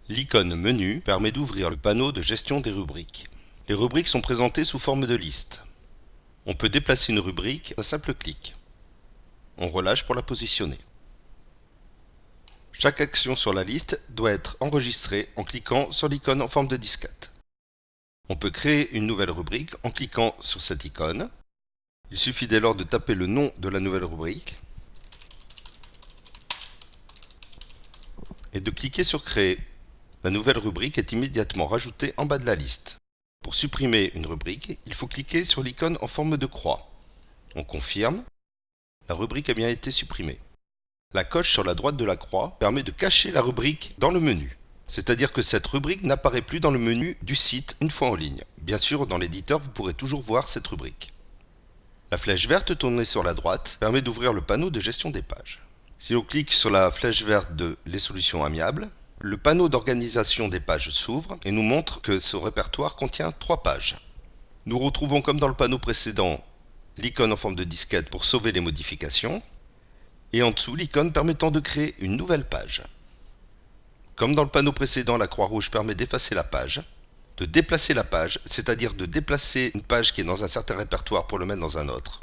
L'icône Menu permet d'ouvrir le panneau de gestion des rubriques. Les rubriques sont présentées sous forme de liste. On peut déplacer une rubrique d'un simple clic. On relâche pour la positionner. Chaque action sur la liste doit être enregistrée en cliquant sur l'icône en forme de disquette. On peut créer une nouvelle rubrique en cliquant sur cette icône. Il suffit dès lors de taper le nom de la nouvelle rubrique et de cliquer sur Créer. La nouvelle rubrique est immédiatement rajoutée en bas de la liste. Pour supprimer une rubrique, il faut cliquer sur l'icône en forme de croix. On confirme. La rubrique a bien été supprimée. La coche sur la droite de la croix permet de cacher la rubrique dans le menu. C'est-à-dire que cette rubrique n'apparaît plus dans le menu du site une fois en ligne. Bien sûr, dans l'éditeur, vous pourrez toujours voir cette rubrique. La flèche verte tournée sur la droite permet d'ouvrir le panneau de gestion des pages. Si l'on clique sur la flèche verte de Les solutions amiables, le panneau d'organisation des pages s'ouvre et nous montre que ce répertoire contient 3 pages. Nous retrouvons comme dans le panneau précédent l'icône en forme de disquette pour sauver les modifications et en dessous l'icône permettant de créer une nouvelle page. Comme dans le panneau précédent, la croix rouge permet d'effacer la page, de déplacer la page, c'est-à-dire de déplacer une page qui est dans un certain répertoire pour le mettre dans un autre.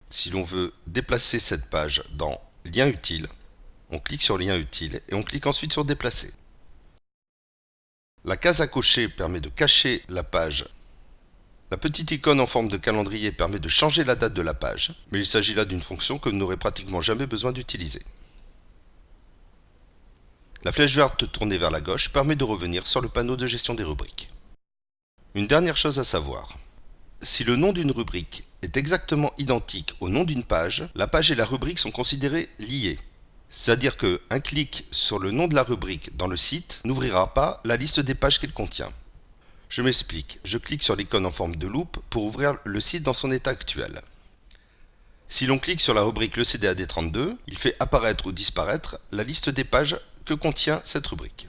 Si l'on veut déplacer cette page dans Lien utile, on clique sur Lien utile et on clique ensuite sur Déplacer. La case à cocher permet de cacher la page. La petite icône en forme de calendrier permet de changer la date de la page, mais il s'agit là d'une fonction que vous n'aurez pratiquement jamais besoin d'utiliser. La flèche verte tournée vers la gauche permet de revenir sur le panneau de gestion des rubriques. Une dernière chose à savoir. Si le nom d'une rubrique est exactement identique au nom d'une page, la page et la rubrique sont considérées liées. C'est-à-dire qu'un clic sur le nom de la rubrique dans le site n'ouvrira pas la liste des pages qu'elle contient. Je m'explique. Je clique sur l'icône en forme de loupe pour ouvrir le site dans son état actuel. Si l'on clique sur la rubrique Le CDAD32, il fait apparaître ou disparaître la liste des pages que contient cette rubrique.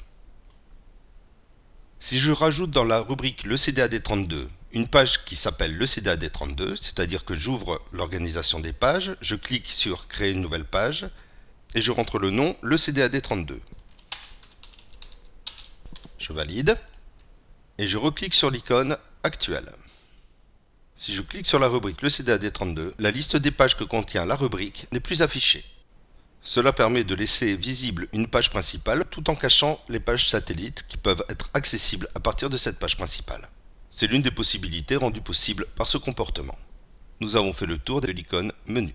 Si je rajoute dans la rubrique Le CDAD32 une page qui s'appelle Le CDAD32, c'est-à-dire que j'ouvre l'organisation des pages, je clique sur Créer une nouvelle page et je rentre le nom Le CDAD32. Je valide et je reclique sur l'icône Actuelle. Si je clique sur la rubrique Le CDAD32, la liste des pages que contient la rubrique n'est plus affichée. Cela permet de laisser visible une page principale tout en cachant les pages satellites qui peuvent être accessibles à partir de cette page principale. C'est l'une des possibilités rendues possibles par ce comportement. Nous avons fait le tour de l'icône Menu.